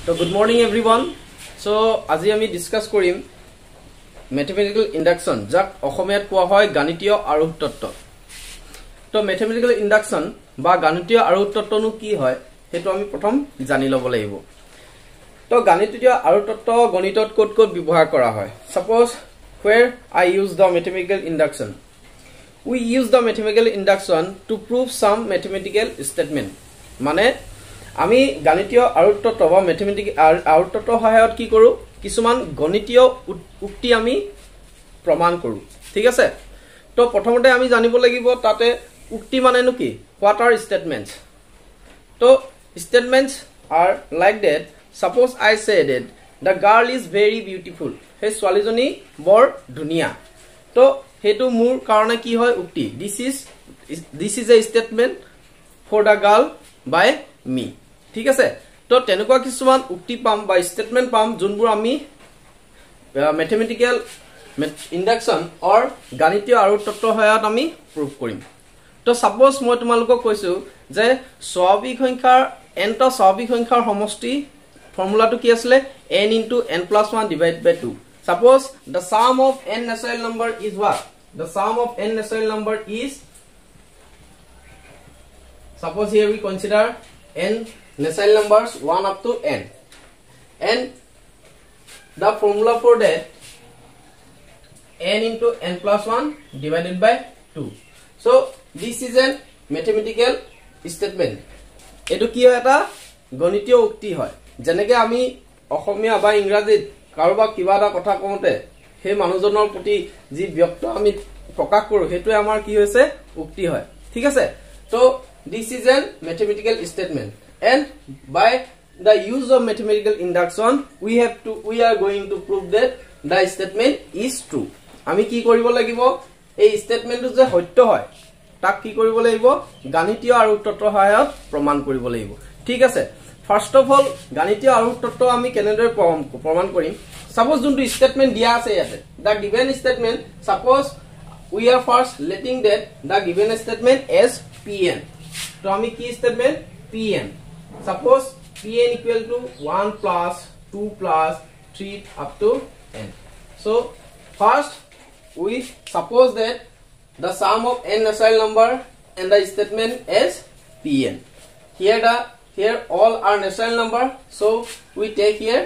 So good morning everyone. So আজি আমি discuss কৰিম mathematical induction যাক অসমীয়াত কোৱা হয় গাণিতীয় আৰোহ তত্ত্ব। তো mathematical induction বা গাণিতীয় আৰোহ তত্ত্বনো কি হয় হেতু আমি প্ৰথম জানি লব লাগিব। তো গাণিতীয় আৰোহ তত্ত্ব গণিতত ক'ত ক'ত ব্যৱহাৰ কৰা হয়। Suppose where I use the mathematical induction. We use the mathematical induction to prove some mathematical statement. মানে আমি গাণিতীয় আৰোহ তত্ত্ব বা ম্যাথমেটিক্যাল আৰোহ তত্ত্ব সহায়ত কি কৰো কিছুমান গণিতীয় উক্তি আমি প্ৰমাণ কৰো ঠিক আছে তো প্ৰথমতে আমি জানিব লাগিব তাতে উক্তি মানেনো কি what are statements তো statements are like that suppose I say that the girl is very beautiful হে ছোৱালীজনী বৰ ধুনিয়া তো হেতু মোৰ কাৰণে কি হয় উক্তি this is a statement for the girl by me ঠিক আছে তো তেনেকুৱা কিছুমান উক্তি পাম বা স্টেটমেন্ট পাম যোনবোৰ আমি ম্যাথমেটিক্যাল ইন্ডাকশন অৰ গাণিতীয় আৰোহ তত্ত্ব সহায়ত আমি প্ৰুভ কৰিম তো সাপোজ মই তোমালোকক কৈছো যে স্বাভাৱিক সংখ্যাৰ n টা স্বাভাৱিক সংখ্যাৰ সমষ্টি ফৰ্মুলাটো কি আছিল n * n+1 divided by 2 suppose the sum of n natural number is what the sum of n natural number is suppose here we consider n natural numbers 1 up to n and the formula for that n * n+1 divided by 2 so this is a mathematical statement etu ki hoy eta গণিতীয় উক্তি হয় যেনেকে আমি অসমীয়া বা ইংৰাজীত কাৰোবা কিবা এটা কথা কওঁতে হে মানুহজনৰ প্ৰতি যি ব্যক্ত আমি প্ৰকাশ কৰো হেতু আমাৰ কি হৈছে উক্তি হয় ঠিক আছে so this is a mathematical statement and by the use of mathematical induction we are going to prove that the statement is true আমি কি কৰিব লাগিব এই স্টেটমেন্টটো যে সত্য হয় তাক কি কৰিব লাগিব গাণিতীয় আৰোহ তত্ত্ব সহায়ত প্ৰমাণ কৰিব লাগিব ঠিক আছে ফাৰ্স্ট অফ অল গাণিতীয় আৰোহ তত্ত্ব আমি কেনেদৰে প্ৰমাণ কৰিম সাপোজ যোনটো স্টেটমেন্ট দিয়া আছে ইয়াতে the given statement suppose we are first letting that the given statement as pn তো আমি কি statement pn suppose pn equal to 1 plus 2 plus 3 up to n so first we suppose that the sum of n natural number and the statement is pn here all are natural number so we take here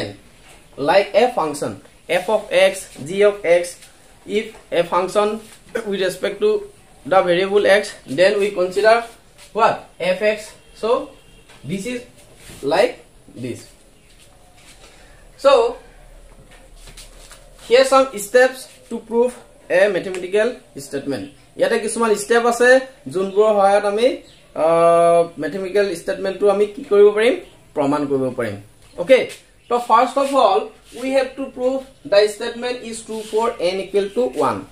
n like a function f of x g of x if a function with respect to the variable x then we consider what fx so this is like this so here some steps to prove a mathematical statement yate kisuman step ase junbur hoyat ami mathematical statement to ami ki koribo parim praman koribo parim okay so first of all we have to prove the statement is true for n equal to 1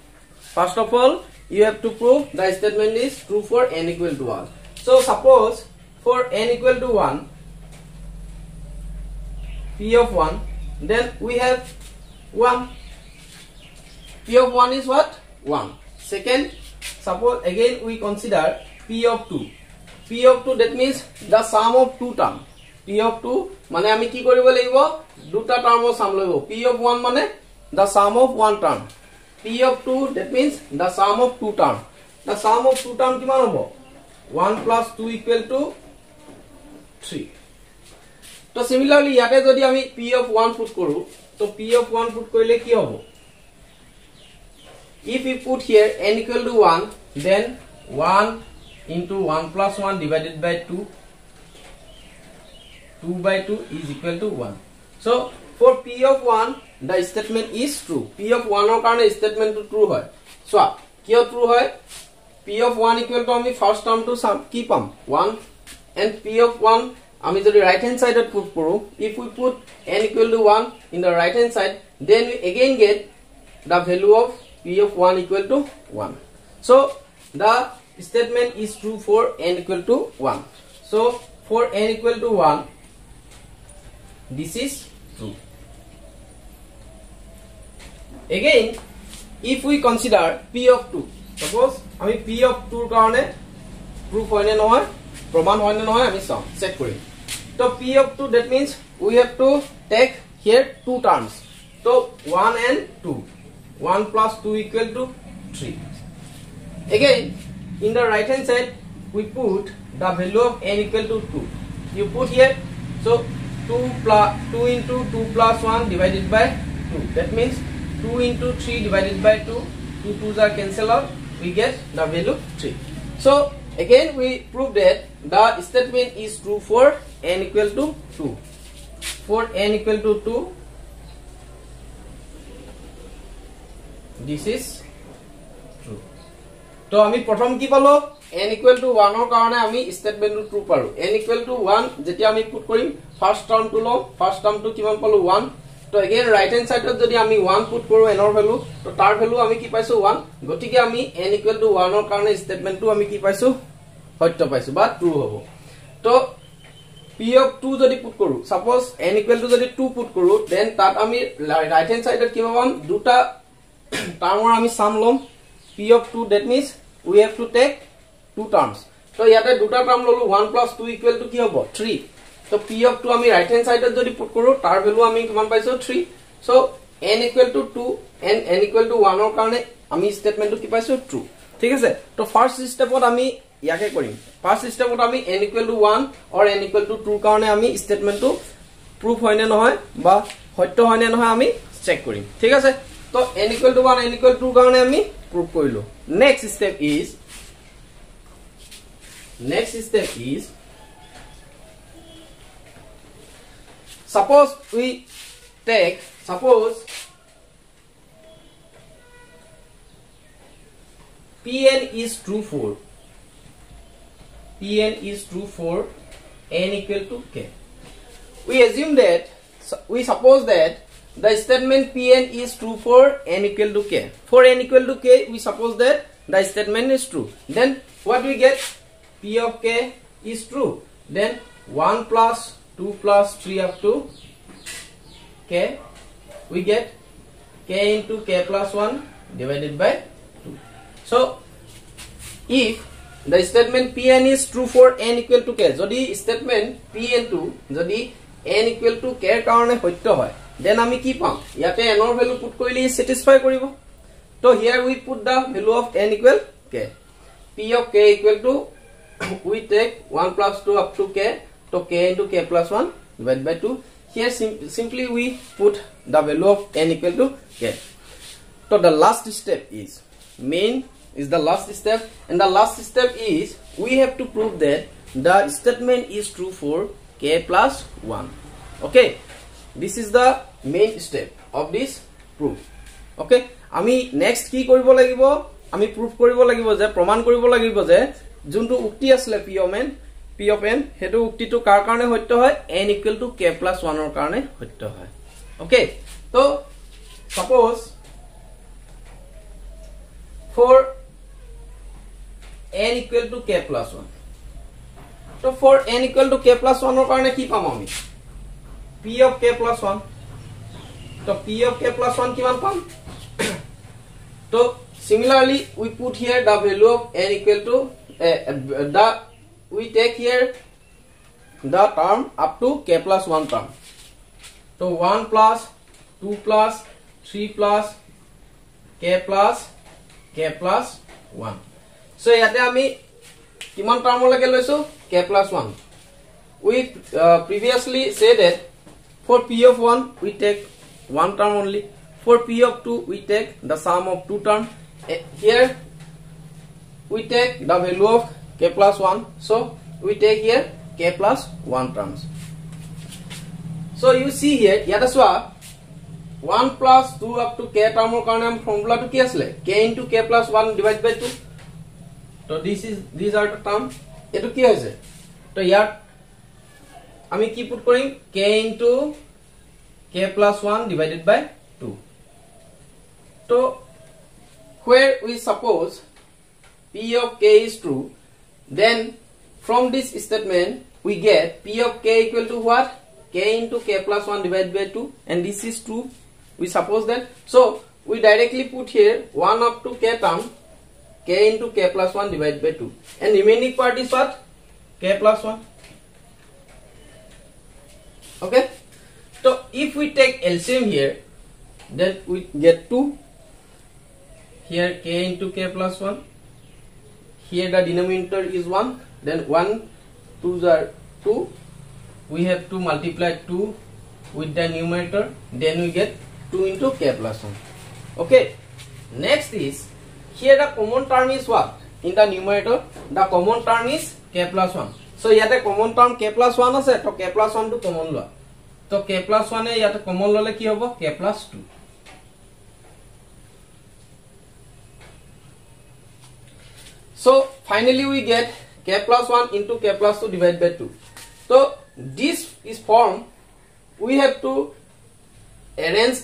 first of all you have to prove the statement is true for n equal to 1 so suppose for n equal to 1 p of 1 then we have 1 p of 1 is what 1 second suppose again we consider p of 2 that means the sum of two term p of 2 mane ami ki koribo lagibo duta term o sum loibo p of 1 mane the sum of one term p of 2 that means the sum of two term the sum of two term kiman hobo 1 plus 2 equal to 3 तो similarly yate jodi ami p of 1 put koru to p of 1 put korile ki hobo if we put here n equal to 1 then 1 into 1 plus 1 divided by 2 2 by 2 is equal to 1 so for p of 1 the statement is true p of 1 or karone statement to true hoy so kiyo true hoy p of 1 equal to ami first term to sum ki pam 1 and p of 1 আমি যদি right hand side put koru if we put n equal to 1 in the right hand side then we again get the value of p of 1 equal to 1 so the statement is true for n equal to 1 so for n equal to 1 this is true again if we consider p of 2 suppose ami p of 2 karone proof hoine nohoy proman hoine nohoy ami check kori So P of 2 that means we have to take here two terms. So 1 and 2. 1 plus 2 equal to 3. Again, in the right hand side, we put the value of n equal to 2. You put here, so 2 into 2 plus 1 divided by 2. That means 2 into 3 divided by 2. 2 2s are cancelled out. We get the value 3. So again, we prove that the statement is true for n equal to 2. For n equal to 2, this is true. So ami prothom ki palo n equal to 1 or karone ami statement to true paru. N equal to 1 jeti ami put korim first term to lo, first term to kiman palo 1. So again right hand side jodi ami 1 put koru n or value, to tar value ami ki paisu 1. Gotike ami n equal to 1 or karone statement to ami ki paisu hoyto paisu ba true hobo. To p of 2 jodi put koru, suppose n equal to jodi 2 put koru, then tat ami right hand side ki pabam duta term or ami sum lom p of 2, that means we have to take two terms. So yate duta term lolu 1 plus 2 equal to ki hobo 3. So p of 2 ami right hand side jodi put koru, tar value ami kiman paiso 3. So n equal to 2 and n equal to 1 or karone ami statement to ki paiso true. Thik ase? To first step ot ami yake korim. First step ot ami n equal to 1 or n equal to 2 karone ami statement to proof hoy ne nohoy ba hoyto hoy ne nohoy ami check korim. Thik ase? So n equal to 1 n equal to 2 karone ami proof korilu. Next step is suppose we take, suppose Pn is true for n equal to k. We assume that, we suppose that the statement Pn is true for n equal to k. For n equal to k, we suppose that the statement is true. Then what we get? P of k is true. Then 1 plus 2 plus 3 up to k, we get k into k plus 1 divided by 2. So if the statement Pn is true for n equal to k, jodi statement Pn2 jodi n equal to k karone hoyto hoy, then ami ki pam yate n or value put korile satisfy koribo. So here we put the value of n equal k. P of k equal to, we take 1 plus 2 up to k, to k into k plus 1 divided by 2. Here simply we put the value of n equal to k. So the last step is the last step, and the last step is we have to prove that the statement is true for k plus 1. Okay, this is the main step of this proof. Okay, ami next ki koribo lagibo, ami proof koribo lagibo je, proman koribo lagibo je juntu ukti asle p of n hetu ukti to kar karone hoyto hoy n equal to k plus 1 or karone hoyto hoy. Okay, so suppose for n equal to k plus 1, so for n equal to k plus 1 or karone ki pam ami p of k plus 1. So p of k plus 1 kiman pam? So similarly we put here the value of n equal to we take here the term up to k plus 1 term. So 1 plus 2 plus 3 plus k plus 1. So yate ami kiman term lage loisu k plus 1. We previously said that for p of 1 we take one term only. For p of 2 we take the sum of two terms. Here we take the value of k plus 1. So we take here k plus 1 terms. So you see here, yadaswa 1 plus 2 up to k term or karone formula to ki asle k into k plus 1 divided by 2. So these are the term. Etu ki hoise? To here ami ki put korim k into k plus 1 divided by 2. So where we suppose p of k is true, then from this statement we get p of k equal to what? K into k plus 1 divided by 2, and this is true. We suppose that. So we directly put here 1 up to k term, k into k plus 1 divided by 2, and remaining part is what? K plus 1. Okay. So if we take LCM here, then we get 2. Here k into k plus 1. Here the denominator is 1. Then 1 2s are 2. We have to multiply 2 with the numerator. Then we get 2 into k plus 1. Okay. Next is here the common term is what? In the numerator, the common term is k plus 1. So here the common term k plus 1 ase, to k plus 1 to common lo. So k plus 1 e yate common lole ki hobo? K plus 2. So finally we get k plus 1 into k plus 2 divided by 2. So this is form we have to arrange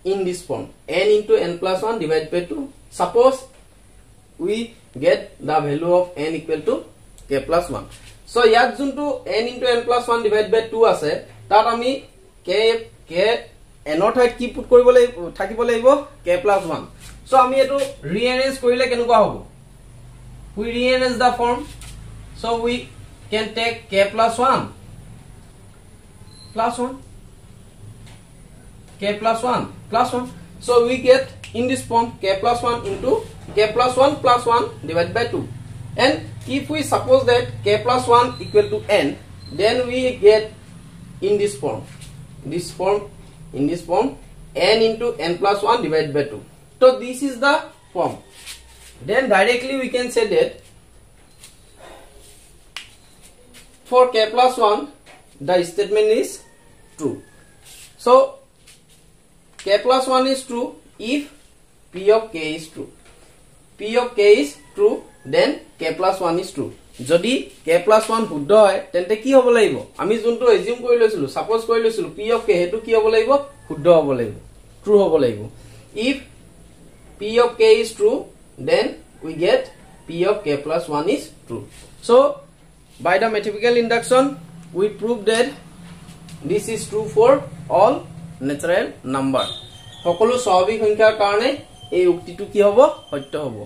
in this form, n into n plus 1 divided by 2. Suppose we get the value of n equal to k plus 1. So yat juntu n into n plus 1 divided by 2 ase, tat ami k n or thait ki put koribo laibo thakibo laibo k plus 1. So ami etu rearrange korile kenuka hobo? We rearrange the form. So we can take k plus 1 plus 1, k plus 1 plus 1. So we get in this form k plus 1 into k plus 1 plus 1 divided by 2. And if we suppose that k plus 1 equal to n, then we get in this form, n into n plus 1 divided by 2. So this is the form. Then directly we can say that for k plus 1 the statement is true. So k plus 1 is true if p of k is true. P of k is true, then k plus 1 is true. Jodi k plus 1 শুদ্ধ হয় তেন্তে কি হ'ব লাগিব? আমি যোনটো assume কৰি লৈছিলো, suppose কৰি লৈছিলো p of k হেতু কি হ'ব লাগিব? শুদ্ধ হ'ব লাগিব, true হ'ব লাগিব. If p of k is true, then we get p of k plus 1 is true. So by the mathematical induction we prove that this is true for all natural number. সকলো স্বাভাৱিক সংখ্যাৰ কাৰণে এই উক্তিটো কি হ'ব? সত্য হ'ব.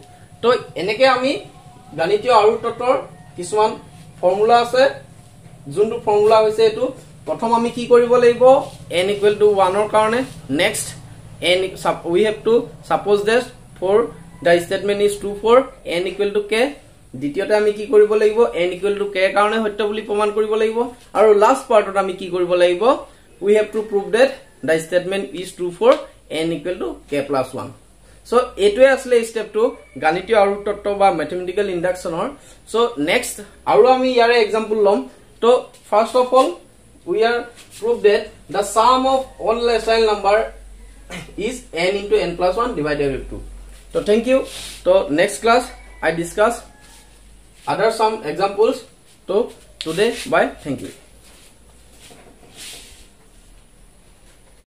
তো এনেকে আমি গণিতীয় আৰু তত্ত্বৰ কিছুমান ফৰ্মুলা আছে, যোনটো ফৰ্মুলা হৈছে এটো প্ৰথম আমি কি কৰিব লাগিব? n equal to 1 ৰ কাৰণে next n we have to suppose that for the statement is true for n equal to k. দ্বিতীয়তে আমি কি কৰিব লাগিব? n equal to k কাৰণে সত্য বুলি প্ৰমাণ কৰিব লাগিব। আৰু লাষ্ট পাৰ্টত আমি কি কৰিব লাগিব? we have to prove that the statement is true for n equal to k plus 1. So etue asle step 2 ganitiyo aru totto ba mathematical induction or. So next aru ami yare example lom. So first of all we are prove that the sum of all natural number is n into n plus 1 divided by 2. So thank you. So next class I discuss other some examples. So today bye, thank you.